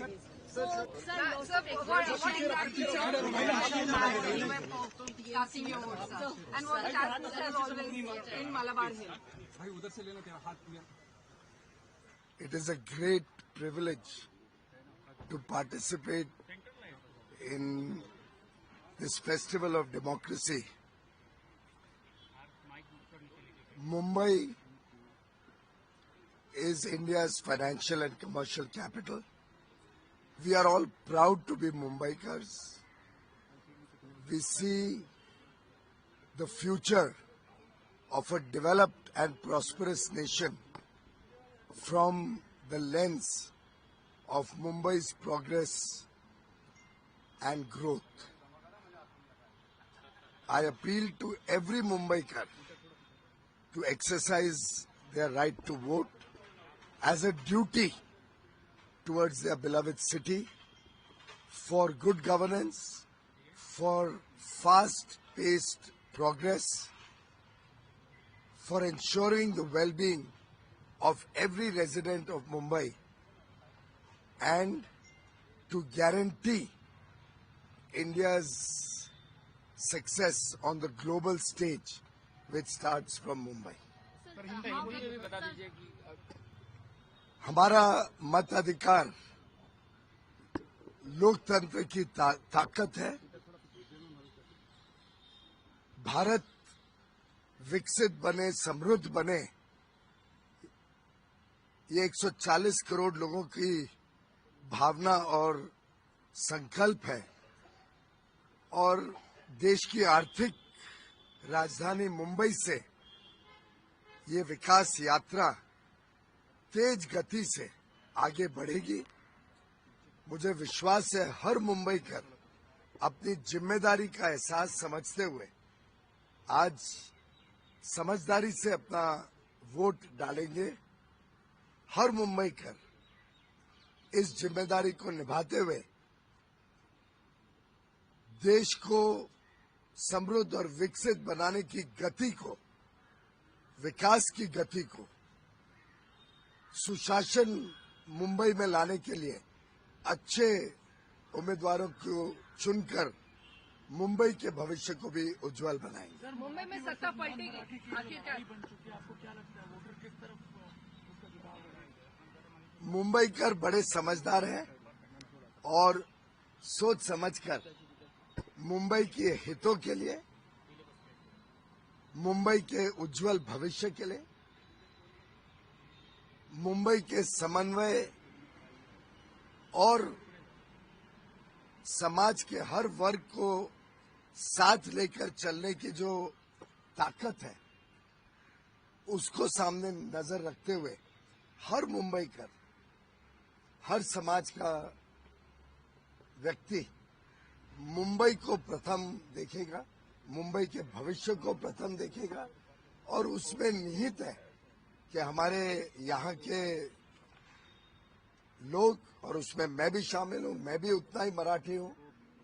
So, sir, what you were casting your vote, sir, and what the tax has always in Malabar Hill. It is a great privilege to participate in this festival of democracy. Mumbai is India's financial and commercial capital. We are all proud to be Mumbaikars. We see the future of a developed and prosperous nation from the lens of Mumbai's progress and growth. I appeal to every Mumbaikar to exercise their right to vote as a duty towards their beloved city, for good governance, for fast-paced progress, for ensuring the well-being of every resident of Mumbai, and to guarantee India's success on the global stage, which starts from Mumbai. हमारा मताधिकार लोकतंत्र की ताकत है। भारत विकसित बने, समृद्ध बने, ये 140 करोड़ लोगों की भावना और संकल्प है और देश की आर्थिक राजधानी मुंबई से ये विकास यात्रा तेज गति से आगे बढ़ेगी। मुझे विश्वास है हर मुंबईकर अपनी जिम्मेदारी का एहसास समझते हुए आज समझदारी से अपना वोट डालेंगे। हर मुंबईकर इस जिम्मेदारी को निभाते हुए देश को समृद्ध और विकसित बनाने की गति को, विकास की गति को, सुशासन मुंबई में लाने के लिए अच्छे उम्मीदवारों को चुनकर मुंबई के भविष्य को भी उज्जवल बनाएंगे। सर, मुंबई में सत्ता पलटेगी आखिरकार? मुंबईकर बड़े समझदार हैं और सोच समझकर मुंबई के हितों के लिए, मुंबई के उज्जवल भविष्य के लिए, मुंबई के समन्वय और समाज के हर वर्ग को साथ लेकर चलने की जो ताकत है उसको सामने नजर रखते हुए हर मुंबईकर, हर समाज का व्यक्ति मुंबई को प्रथम देखेगा, मुंबई के भविष्य को प्रथम देखेगा और उसमें निहित है कि हमारे यहाँ के लोग, और उसमें मैं भी शामिल हूँ, मैं भी उतना ही मराठी हूँ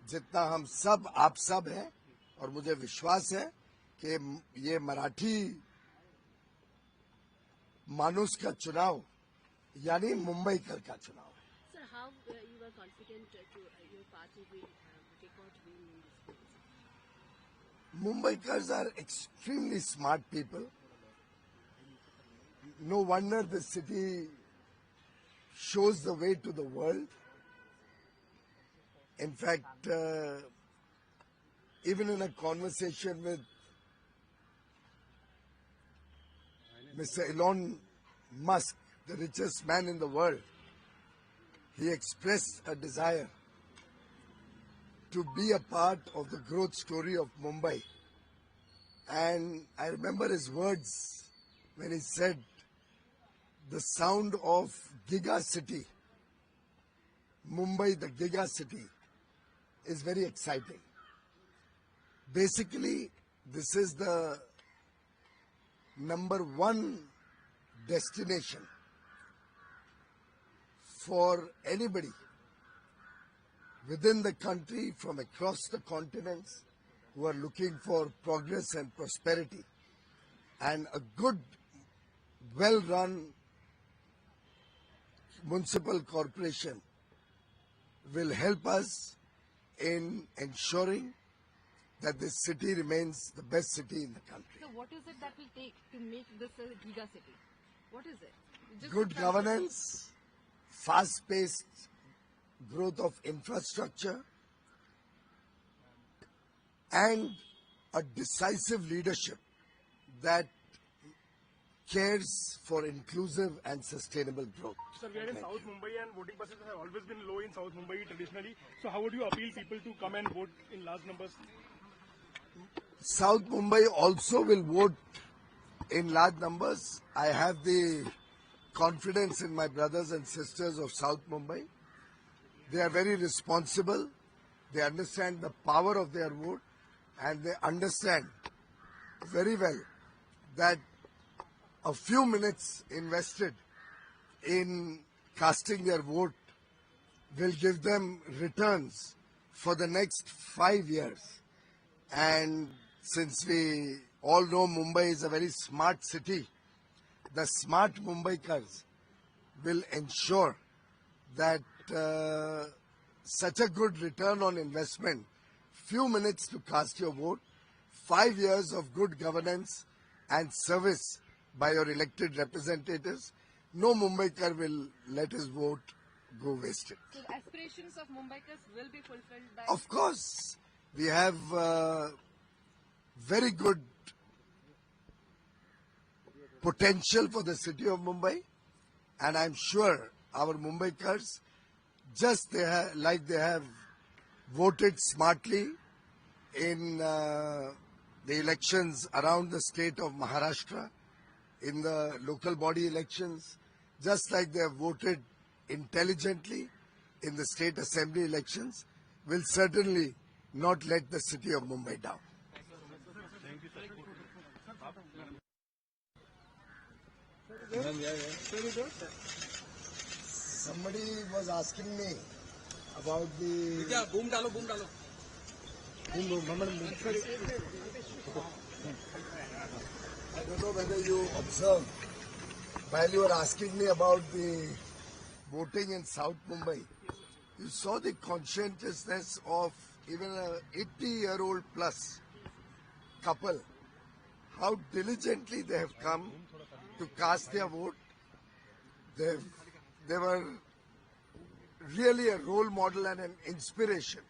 जितना हम सब, आप सब हैं, और मुझे विश्वास है कि ये मराठी मानुष का चुनाव यानी मुंबईकर का चुनाव है। Sir, how you are confident your party will take out win in this place? Mumbaikars are extremely smart people. No wonder the city shows the way to the world. In fact, even in a conversation with Mr. Elon Musk, the richest man in the world, he expressed a desire to be a part of the growth story of Mumbai. And I remember his words when he said, the sound of Giga City, Mumbai, the Giga City, is very exciting. Basically, this is the number one destination for anybody within the country from across the continents who are looking for progress and prosperity, and a good, well-run municipal corporation will help us in ensuring that this city remains the best city in the country. So what is it that will take to make this a giga city? What is it? Just Good to- governance, fast-paced growth of infrastructure, and a decisive leadership that cares for inclusive and sustainable growth. Sir, we are in South Mumbai and voting percentages have always been low in South Mumbai traditionally. So how would you appeal people to come and vote in large numbers? South Mumbai also will vote in large numbers. I have the confidence in my brothers and sisters of South Mumbai. They are very responsible. They understand the power of their vote, and they understand very well that a few minutes invested in casting their vote will give them returns for the next 5 years. And since we all know Mumbai is a very smart city, the smart Mumbaikars will ensure that such a good return on investment, few minutes to cast your vote, 5 years of good governance and service by your elected representatives, no Mumbaikar will let his vote go wasted. So the aspirations of Mumbaikars will be fulfilled by... Of course, we have very good potential for the city of Mumbai, and I'm sure our Mumbaikars, just like they have voted smartly in the elections around the state of Maharashtra, in the local body elections, just like they have voted intelligently in the state assembly elections, will certainly not let the city of Mumbai down. Somebody was asking me about the... boom डालो, boom डालो. I don't know whether you observed, while you were asking me about the voting in South Mumbai, you saw the conscientiousness of even a 80-year-old plus couple, how diligently they have come to cast their vote. They were really a role model and an inspiration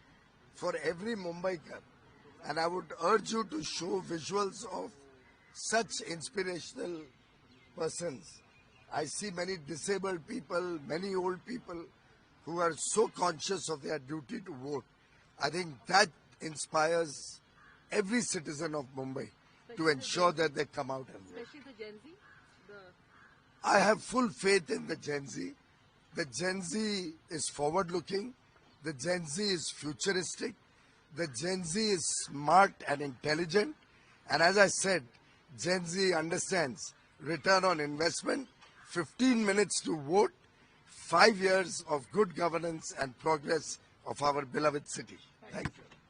for every Mumbaikar. And I would urge you to show visuals of such inspirational persons. I see many disabled people, many old people who are so conscious of their duty to vote. I think that inspires every citizen of Mumbai to ensure that they come out and vote. Especially the Gen Z? I have full faith in the Gen Z. The Gen Z is forward-looking. The Gen Z is futuristic. The Gen Z is smart and intelligent. And as I said, Gen Z understands return on investment, 15 minutes to vote, 5 years of good governance and progress of our beloved city. Thank you.